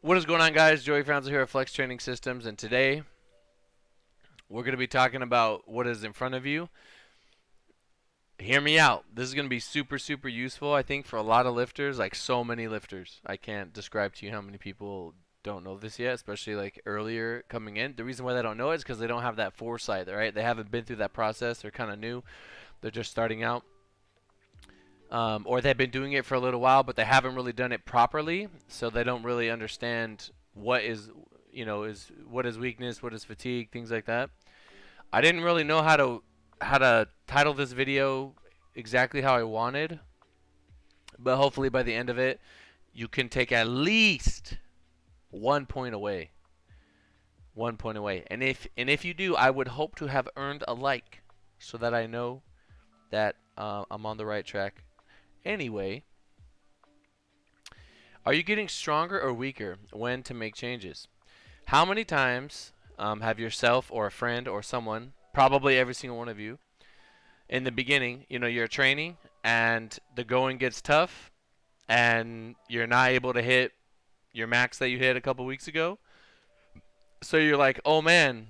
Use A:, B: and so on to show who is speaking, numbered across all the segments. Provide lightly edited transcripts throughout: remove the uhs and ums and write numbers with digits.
A: What is going on, guys? Joey Franzel here at Flex Training Systems, and today we're going to be talking about what is in front of you. Hear me out. This is going to be super, super useful, I think, for a lot of lifters, like so many lifters. I can't describe to you how many people don't know this yet, especially like earlier coming in. The reason why they don't know it is because they don't have that foresight, right? They haven't been through that process. They're kind of new. They're just starting out. Or they've been doing it for a little while, but they haven't really done it properly, so they don't really understand what is, is what is weakness, what is fatigue, things like that. I didn't really know how to title this video exactly how I wanted, but hopefully by the end of it, you can take at least 1 point away. 1 point away, and if you do, I would hope to have earned a like, so that I know that I'm on the right track. Anyway, are you getting stronger or weaker when to make changes? How many times have yourself or a friend or someone, probably every single one of you, in the beginning, you're training and the going gets tough and you're not able to hit your max that you hit a couple weeks ago? So you're like, oh man,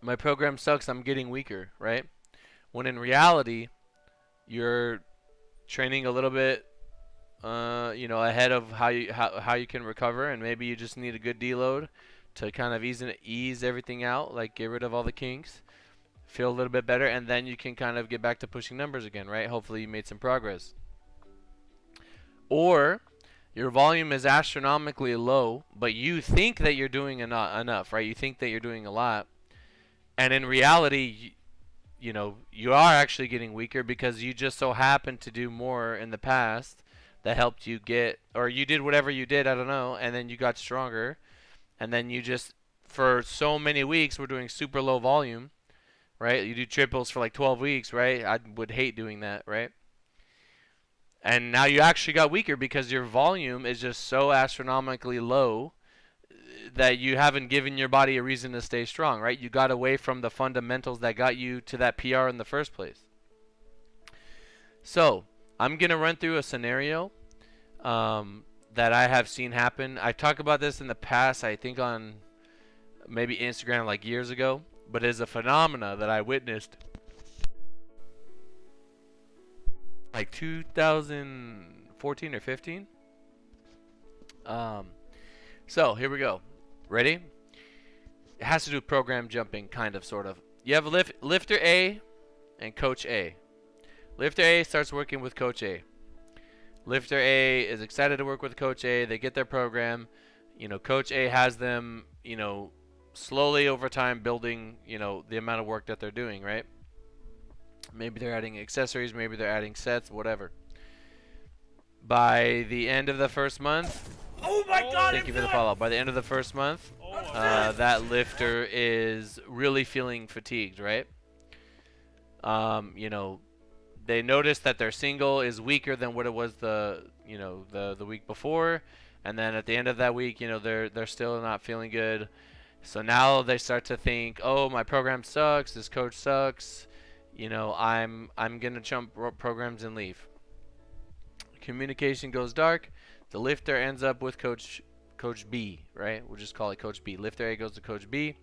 A: my program sucks, I'm getting weaker, right? When in reality, you're training a little bit ahead of how you can recover, and maybe you just need a good deload to kind of ease everything out, like get rid of all the kinks, feel a little bit better, and then you can kind of get back to pushing numbers again, right? Hopefully you made some progress. Or your volume is astronomically low, but you think that you're doing enough, right? You think that you're doing a lot, and in reality, you are actually getting weaker because you just so happened to do more in the past that helped you get, or you did whatever you did, I don't know, and then you got stronger, and then you just, for so many weeks, we're doing super low volume, right? You do triples for like 12 weeks, right? I would hate doing that, right? And now you actually got weaker because your volume is just so astronomically low that you haven't given your body a reason to stay strong, right? You got away from the fundamentals that got you to that PR in the first place. So I'm going to run through a scenario that I have seen happen. I talked about this in the past, I think on maybe Instagram like years ago, but it's a phenomena that I witnessed like 2014 or 15. So here we go. Ready? It has to do with program jumping, kind of, sort of. You have lifter A and coach A. Lifter A starts working with coach A. Lifter A is excited to work with coach A. They get their program. Coach A has them, slowly over time building, the amount of work that they're doing, right? Maybe they're adding accessories, maybe they're adding sets, whatever. By the end of the first month,
B: Oh my God!
A: thank you for the follow-up. By the end of the first month, that lifter is really feeling fatigued, right? They notice that their single is weaker than what it was the week before, and then at the end of that week, they're still not feeling good. So now they start to think, oh, my program sucks, this coach sucks, I'm gonna jump programs and leave. Communication goes dark. The lifter ends up with Coach B, right? We'll just call it Coach B. Lifter A goes to Coach B.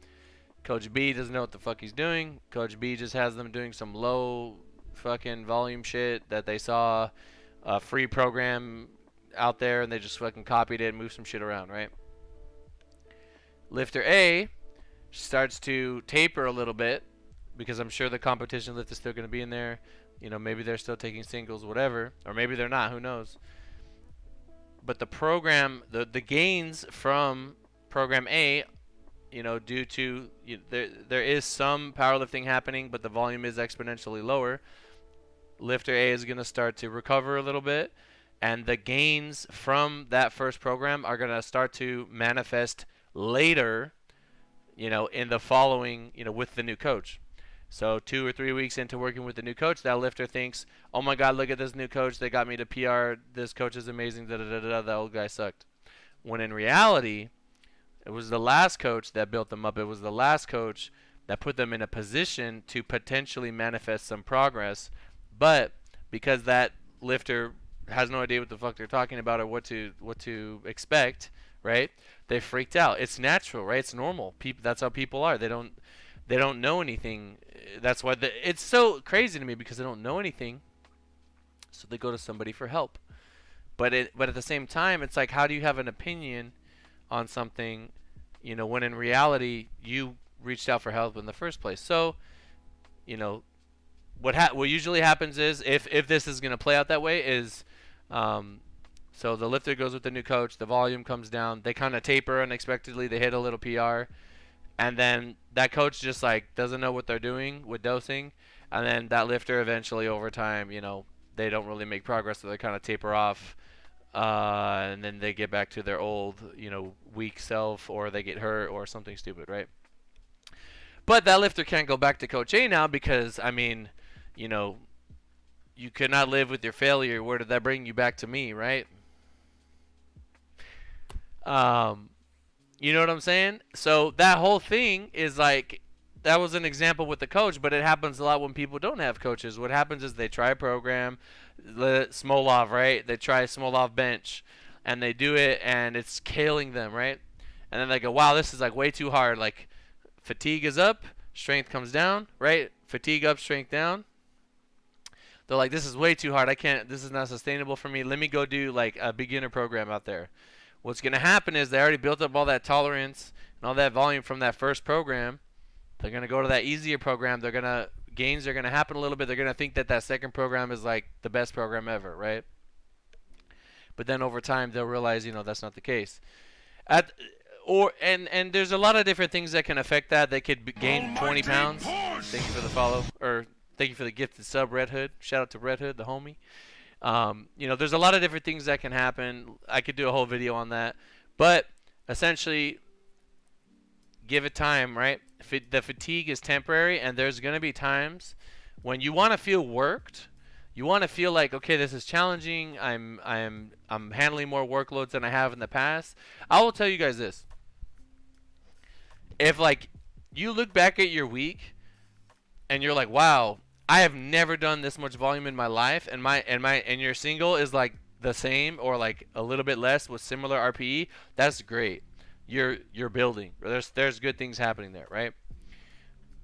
A: Coach B doesn't know what the fuck he's doing. Coach B just has them doing some low fucking volume shit that they saw a free program out there and they just fucking copied it and moved some shit around, right? Lifter A starts to taper a little bit because I'm sure the competition lift is still going to be in there. Maybe they're still taking singles, whatever, or maybe they're not, who knows. But the program, the gains from program A, due to there is some powerlifting happening, but the volume is exponentially lower. Lifter A is going to start to recover a little bit, and the gains from that first program are going to start to manifest later, in the following, with the new coach. So 2 or 3 weeks into working with the new coach, that lifter thinks, oh my God, look at this new coach. They got me to PR. This coach is amazing. Da-da-da-da. The old guy sucked. When in reality, it was the last coach that built them up. It was the last coach that put them in a position to potentially manifest some progress. But because that lifter has no idea what the fuck they're talking about or what to expect, right? They freaked out. It's natural, right? It's normal. People, that's how people are. They don't know anything. That's why it's so crazy to me, because they don't know anything. So they go to somebody for help. But at the same time, it's like, how do you have an opinion on something, when in reality you reached out for help in the first place? So, you know, what usually happens is, if this is going to play out that way, is um, so the lifter goes with the new coach, the volume comes down, they kind of taper unexpectedly, they hit a little PR, and then that coach just like doesn't know what they're doing with dosing, and then that lifter eventually over time, they don't really make progress, so they kind of taper off, and then they get back to their old, weak self, or they get hurt or something stupid, right? But that lifter can't go back to Coach A now, because you know, you could not live with your failure. Where did that bring you back to me, right? Um, you know what I'm saying? So that whole thing is like, that was an example with the coach, but it happens a lot when people don't have coaches. What happens is they try a program, Smolov, right? They try Smolov bench, and they do it, and it's killing them, right? And then they go, wow, this is like way too hard. Like, fatigue is up, strength comes down, right? Fatigue up, strength down. They're like, this is way too hard. I can't. This is not sustainable for me. Let me go do like a beginner program out there. What's going to happen is they already built up all that tolerance and all that volume from that first program. They're going to go to that easier program. Gains are going to happen a little bit. They're going to think that that second program is like the best program ever, right? But then over time they'll realize, that's not the case. And there's a lot of different things that can affect that. They could gain 20 pounds. Thank you for the follow, or thank you for the gifted sub, Red Hood. Shout out to Red Hood, the homie. There's a lot of different things that can happen. I could do a whole video on that, but essentially, give it time, right? The fatigue is temporary, and there's going to be times when you want to feel worked. You want to feel like, okay, this is challenging. I'm handling more workloads than I have in the past. I will tell you guys this. If like you look back at your week and you're like, wow, I have never done this much volume in my life, and your single is like the same or like a little bit less with similar RPE, that's great. You're building. There's good things happening there, right?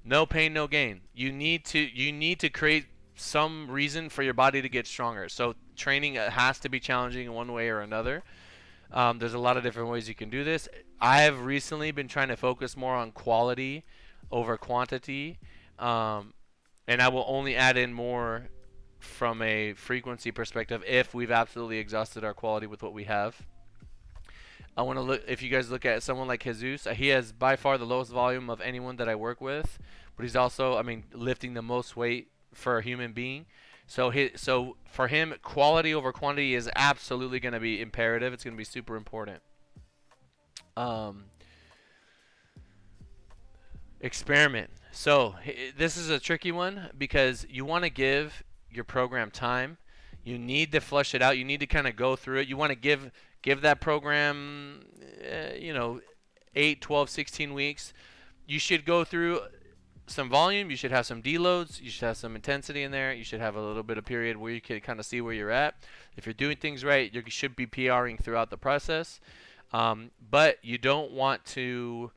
A: No pain, no gain. You need to create some reason for your body to get stronger. So training has to be challenging in one way or another. There's a lot of different ways you can do this. I have recently been trying to focus more on quality over quantity, and I will only add in more from a frequency perspective if we've absolutely exhausted our quality with what we have. I want to look. If you guys look at someone like Jesus, he has by far the lowest volume of anyone that I work with, but he's also, lifting the most weight for a human being. So for him, quality over quantity is absolutely going to be imperative. It's going to be super important. Experiment. So this is a tricky one, because you want to give your program time. You need to flush it out. You need to kind of go through it. You want to give that program, 8, 12, 16 weeks. You should go through some volume. You should have some deloads. You should have some intensity in there. You should have a little bit of period where you can kind of see where you're at. If you're doing things right, you should be PRing throughout the process. But you don't want to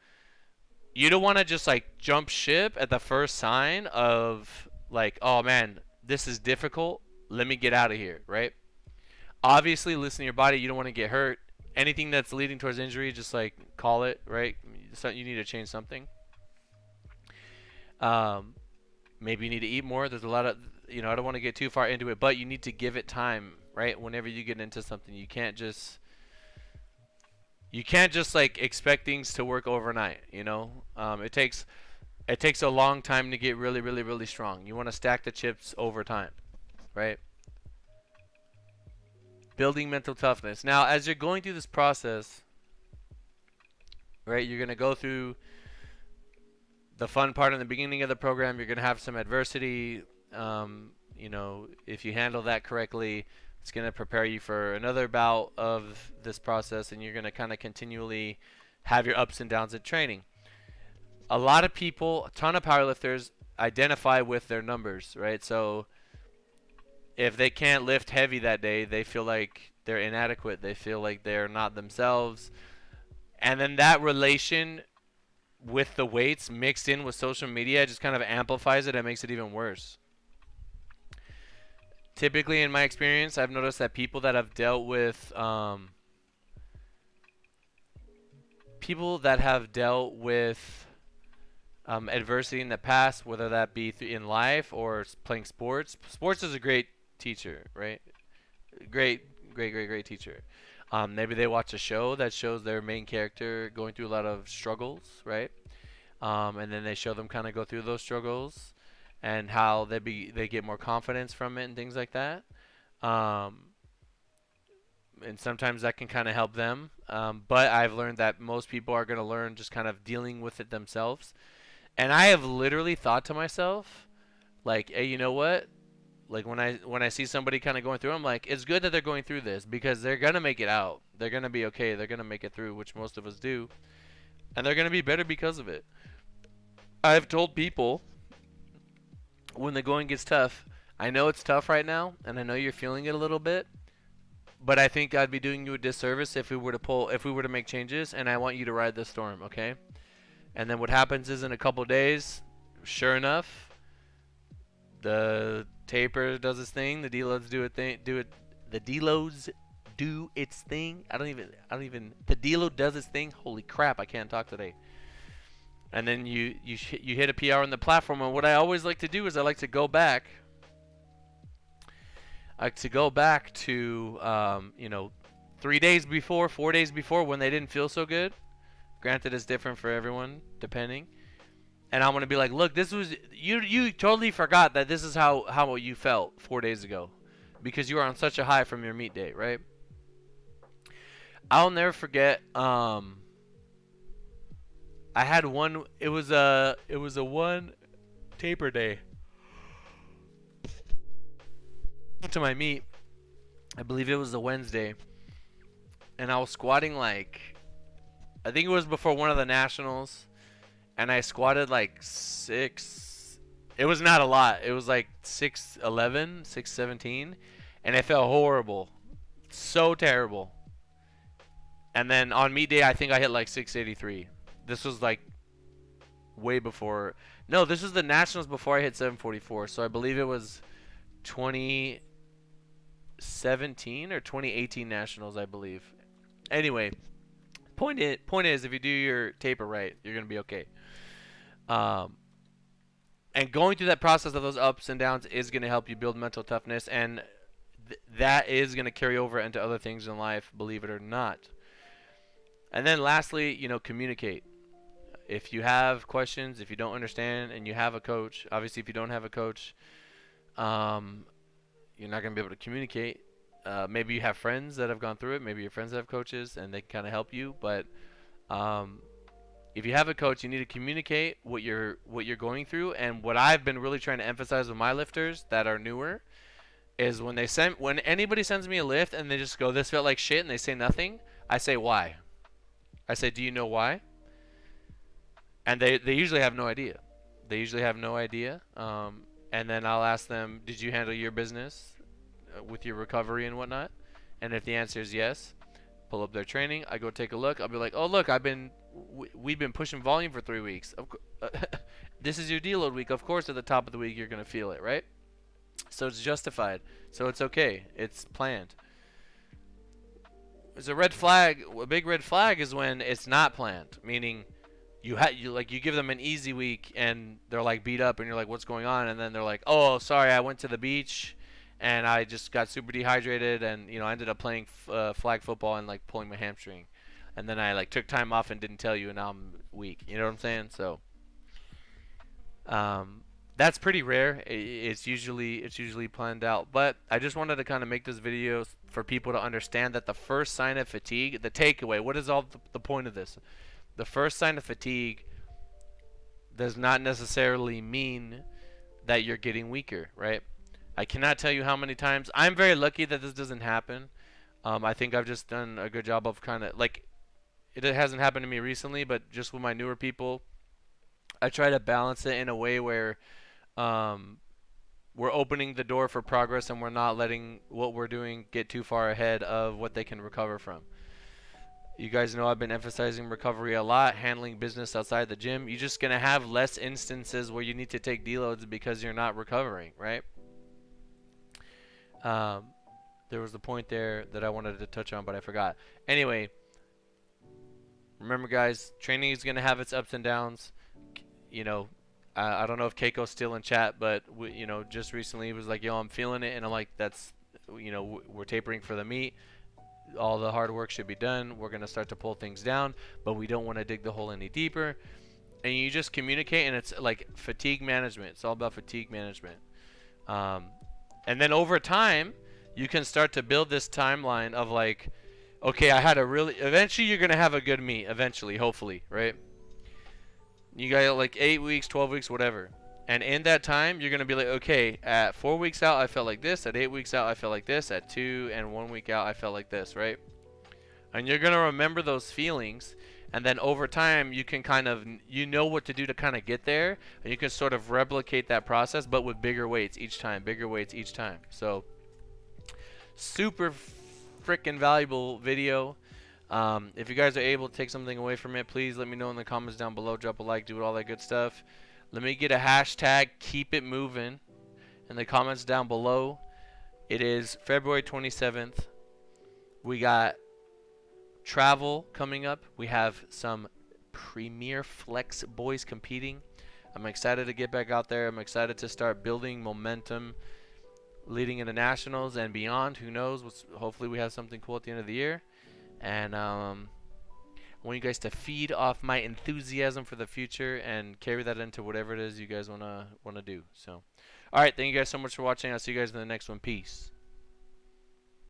A: just like jump ship at the first sign of like, oh man, this is difficult. Let me get out of here, right? Obviously, listen to your body. You don't want to get hurt. Anything that's leading towards injury, just like call it, right? So you need to change something. Maybe you need to eat more. There's a lot of, I don't want to get too far into it, but you need to give it time, right? Whenever you get into something, you can't just like expect things to work overnight. It takes a long time to get really, really, really strong. You want to stack the chips over time, right? Building mental toughness. Now, as you're going through this process, right, you're going to go through the fun part in the beginning of the program. You're going to have some adversity. If you handle that correctly, it's going to prepare you for another bout of this process, and you're going to kind of continually have your ups and downs in training. A lot of people, a ton of powerlifters, identify with their numbers, right? So if they can't lift heavy that day, they feel like they're inadequate. They feel like they're not themselves. And then that relation with the weights mixed in with social media just kind of amplifies it and makes it even worse. Typically, in my experience, I've noticed that people that have dealt with adversity in the past, whether that be in life or playing sports. Sports is a great teacher, right? Great teacher. Maybe they watch a show that shows their main character going through a lot of struggles, right? And then they show them kind of go through those struggles and how they get more confidence from it and things like that. Um, and sometimes that can kind of help them. But I've learned that most people are going to learn just kind of dealing with it themselves. And I have literally thought to myself, like, hey, you know what? Like when I see somebody kind of going through, I'm like, it's good that they're going through this because they're gonna make it out. They're gonna be okay. They're gonna make it through, which most of us do, and they're gonna be better because of it. I've told people when the going gets tough, I know it's tough right now, and I know you're feeling it a little bit, but I think I'd be doing you a disservice if we were to make changes, and I want you to ride the storm, okay? And then what happens is in a couple days, sure enough, the taper does its thing. The deloads do it thing. Do it. The deloads do its thing. I don't even. The deload does its thing. Holy crap! I can't talk today. And then you hit a PR on the platform. And what I always like to do is I like to go back. I like to go back to 3 days before, 4 days before when they didn't feel so good. Granted, it's different for everyone depending. And I'm gonna be like, look, this was you totally forgot that this is how you felt 4 days ago, because you were on such a high from your meet day, right? I'll never forget. I had one. It was a one taper day to my meet. I believe it was a Wednesday, and I was squatting like, I think it was before one of the nationals. And I squatted like six. It was not a lot. It was like 6'11", 6'17", and it felt horrible, so terrible. And then on meet day, I think I hit like 683. This was like way before. No, this was the nationals before I hit 744. So I believe it was 2017 or 2018 nationals, I believe. Anyway, point is, if you do your taper right, you're gonna be okay. Um, and going through that process of those ups and downs is going to help you build mental toughness, and that is going to carry over into other things in life, believe it or not. And then lastly, communicate. If you have questions, if you don't understand, and you have a coach, obviously if you don't have a coach, you're not going to be able to communicate. Maybe you have friends that have gone through it. Maybe your friends have coaches, and they can kind of help you. But if you have a coach, you need to communicate what you're going through. And what I've been really trying to emphasize with my lifters that are newer is when anybody sends me a lift and they just go, "This felt like shit," and they say nothing, I say, "Why?" I say, "Do you know why?" And they usually have no idea. They usually have no idea. And then I'll ask them, "Did you handle your business with your recovery and whatnot?" And if the answer is yes, pull up their training. I go take a look. I'll be like, "Oh, look, we've been pushing volume for 3 weeks. This is your deload week. Of course, at the top of the week, you're gonna feel it, right? So it's justified. So it's okay. It's planned." There's a red flag. A big red flag is when it's not planned, meaning you give them an easy week and they're like beat up and you're like, "What's going on?" And then they're like, "Oh, sorry, I went to the beach and I just got super dehydrated and I ended up playing flag football and like pulling my hamstring, and then I like took time off and didn't tell you, and now I'm weak." You know what I'm saying? So that's pretty rare. It's usually planned out. But I just wanted to kind of make this video for people to understand that the first sign of fatigue, the takeaway, what is all the point of this? The first sign of fatigue does not necessarily mean that you're getting weaker, right? I cannot tell you how many times. I'm very lucky that this doesn't happen. I think I've just done a good job of kind of like, it hasn't happened to me recently, but just with my newer people, I try to balance it in a way where we're opening the door for progress and we're not letting what we're doing get too far ahead of what they can recover from. You guys know I've been emphasizing recovery a lot, handling business outside the gym. You're just going to have less instances where you need to take deloads because you're not recovering, right? Um, there was a point there that I wanted to touch on, but I forgot. Anyway, remember, guys, training is going to have its ups and downs. You know, I don't know if Keiko's still in chat, but just recently he was like, "Yo, I'm feeling it," and I'm like, "That's, we're tapering for the meet. All the hard work should be done. We're gonna start to pull things down, but we don't want to dig the hole any deeper." And you just communicate, and it's like fatigue management. It's all about fatigue management. Um, and then over time, you can start to build this timeline of like, okay, I had a really. Eventually, you're gonna have a good meet. Eventually, hopefully, right? You got like 8 weeks, 12 weeks, whatever. And in that time, you're going to be like, okay, at 4 weeks out, I felt like this. At 8 weeks out, I felt like this. At 2 and 1 week out, I felt like this, right? And you're going to remember those feelings. And then over time, you can kind of, what to do to kind of get there. And you can sort of replicate that process, but with bigger weights each time, bigger weights each time. So, super freaking valuable video. If you guys are able to take something away from it, please let me know in the comments down below. Drop a like, do all that good stuff. Let me get a hashtag, keep it moving, in the comments down below. It is February 27th. We got travel coming up. We have some premier flex boys competing. I'm excited to get back out there. I'm excited to start building momentum leading into nationals and beyond. Who knows? Hopefully we have something cool at the end of the year. And I want you guys to feed off my enthusiasm for the future and carry that into whatever it is you guys wanna do. So, all right, thank you guys so much for watching. I'll see you guys in the next one. Peace.